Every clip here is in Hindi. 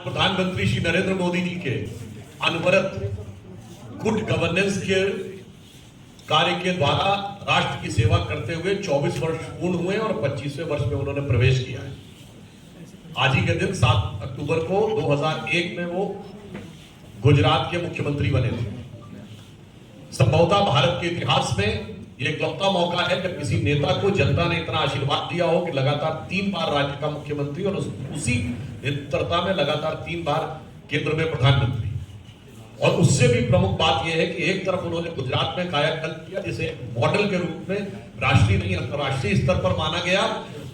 प्रधानमंत्री श्री नरेंद्र मोदी जी के अनवरत गुड गवर्नेंस के कार्य के द्वारा राष्ट्र की सेवा करते हुए 24 वर्ष पूर्ण हुए और 25वें वर्ष में उन्होंने प्रवेश किया है। आज ही के दिन 7 अक्टूबर को 2001 में वो गुजरात के मुख्यमंत्री बने थे। संभवतः भारत के इतिहास में यह इकलौता मौका है जब किसी नेता को जनता ने इतना आशीर्वाद दिया हो कि लगातार 3 बार राज्य का मुख्यमंत्री और उसी निरंतरता में लगातार 3 बार केंद्र में प्रधानमंत्री। और उससे भी प्रमुख बात यह है कि एक तरफ उन्होंने गुजरात में कायाकल्प किया जिसे मॉडल के रूप में राष्ट्रीय नहीं अंतर्राष्ट्रीय स्तर पर माना गया,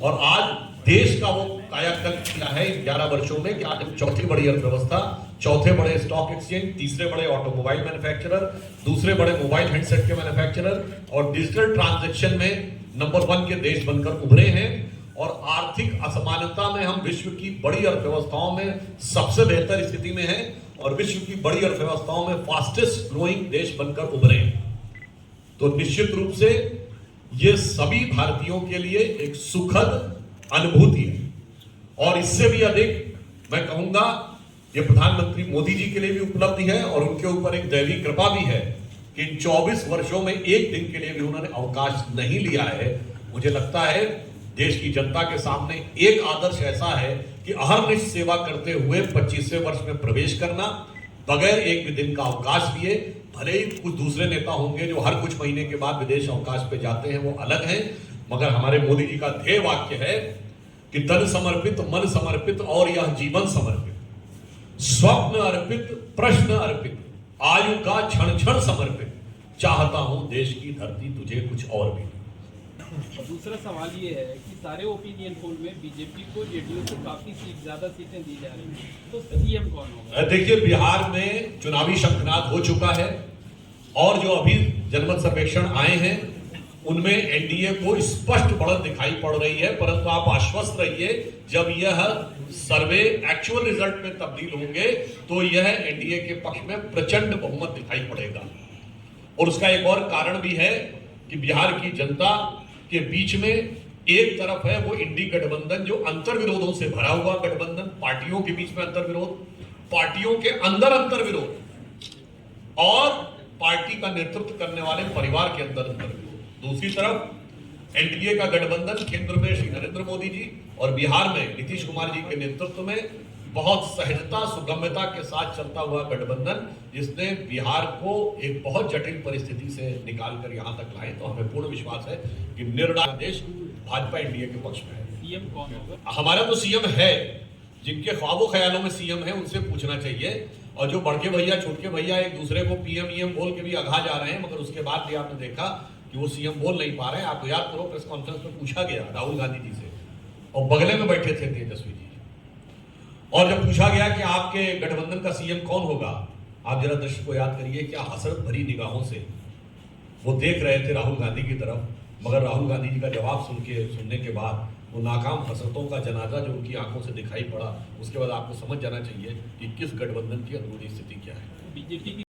और आज देश का वो कायाकल्प किया है 11 वर्षों में कि आज हम चौथी बड़ी अर्थव्यवस्था, चौथे बड़े स्टॉक एक्सचेंज, तीसरे बड़े ऑटोमोबाइल मैन्युफैक्चरर, दूसरे बड़े मोबाइल हैंडसेट के मैन्युफैक्चरर और डिजिटल ट्रांजैक्शन में नंबर 1 के देश बनकर उभरे हैं। और आर्थिक असमानता में हम विश्व की बड़ी अर्थव्यवस्थाओं में सबसे बेहतर स्थिति में हैं और विश्व की बड़ी अर्थव्यवस्थाओं में फास्टेस्ट ग्रोइंग देश बनकर उभरे हैं। तो निश्चित रूप से ये सभी भारतीयों के लिए एक सुखद अनुभूति है, और इससे भी अधिक मैं कहूंगा ये प्रधानमंत्री मोदी जी के लिए भी उपलब्धि है और उनके ऊपर एक दैवी कृपा भी है कि इन 24 वर्षों में एक दिन के लिए भी उन्होंने अवकाश नहीं लिया है। मुझे लगता है देश की जनता के सामने एक आदर्श ऐसा है कि अहर्निश सेवा करते हुए 25वें वर्ष में प्रवेश करना बगैर एक भी दिन का अवकाश लिए। भले ही कुछ दूसरे नेता होंगे जो हर कुछ महीने के बाद विदेश अवकाश पे जाते हैं, वो अलग हैं, मगर हमारे मोदी जी का ध्येय वाक्य है कि तन समर्पित, मन समर्पित और यह जीवन समर्पित, स्वप्न अर्पित, प्रश्न अर्पित, आयु का क्षण क्षण समर्पित, चाहता हूं देश की धरती तुझे कुछ और भी। दूसरा सवाल ये है कि सारे ओपिनियन पोल में बीजेपी को जेडीयू से काफी ज्यादा सीटें दी जा रही हैं, तो सीएम कौन होगा? देखिए, बिहार में चुनावी शंखनाद हो चुका है और जो अभी जनमत सर्वेक्षण आए हैं उनमें एनडीए को स्पष्ट बढ़त दिखाई पड़ रही है, परंतु आप आश्वस्त रहिए जब यह सर्वे एक्चुअल रिजल्ट में तब्दील होंगे तो यह एनडीए के पक्ष में प्रचंड बहुमत दिखाई पड़ेगा। और उसका एक और कारण भी है कि बिहार की जनता के बीच में एक तरफ है वो इंडी गठबंधन जो अंतर्विरोधों से भरा हुआ गठबंधन, पार्टियों के बीच में अंतर्विरोध, पार्टियों के अंदर अंतर्विरोध और पार्टी का नेतृत्व करने वाले परिवार के अंदर अंतर्विरोध। दूसरी तरफ एनडीए का गठबंधन केंद्र में श्री नरेंद्र मोदी जी और बिहार में नीतीश कुमार जी के नेतृत्व में बहुत सहजता सुगम्यता के साथ चलता हुआ गठबंधन, जिसने बिहार को एक बहुत जटिल परिस्थिति से निकालकर यहां तक लाए। तो हमें पूर्ण विश्वास है कि निर्णायक देश भाजपा एनडीए के पक्ष में है। सीएम कौन होगा? हमारा तो सीएम है, जिनके ख्वाबों ख्यालों में सीएम है उनसे पूछना चाहिए। और जो बड़के भैया छोटके भैया एक दूसरे को पीएम ईएम बोल के भी अघा जा रहे हैं, मगर उसके बाद भी आपने देखा कि वो सीएम बोल नहीं पा रहे हैं। आपको याद करो, प्रेस कॉन्फ्रेंस में पूछा गया राहुल गांधी जी से और बगले में बैठे थे तेजस्वी जी, और जब पूछा गया कि आपके गठबंधन का सीएम कौन होगा, आप जरा दृश्य को याद करिए, क्या हसरत भरी निगाहों से वो देख रहे थे राहुल गांधी की तरफ, मगर राहुल गांधी जी का जवाब सुनने के बाद वो नाकाम हसरतों का जनाजा जो उनकी आंखों से दिखाई पड़ा, उसके बाद आपको समझ जाना चाहिए कि किस गठबंधन की अंदरूनी स्थिति क्या है। बीजेपी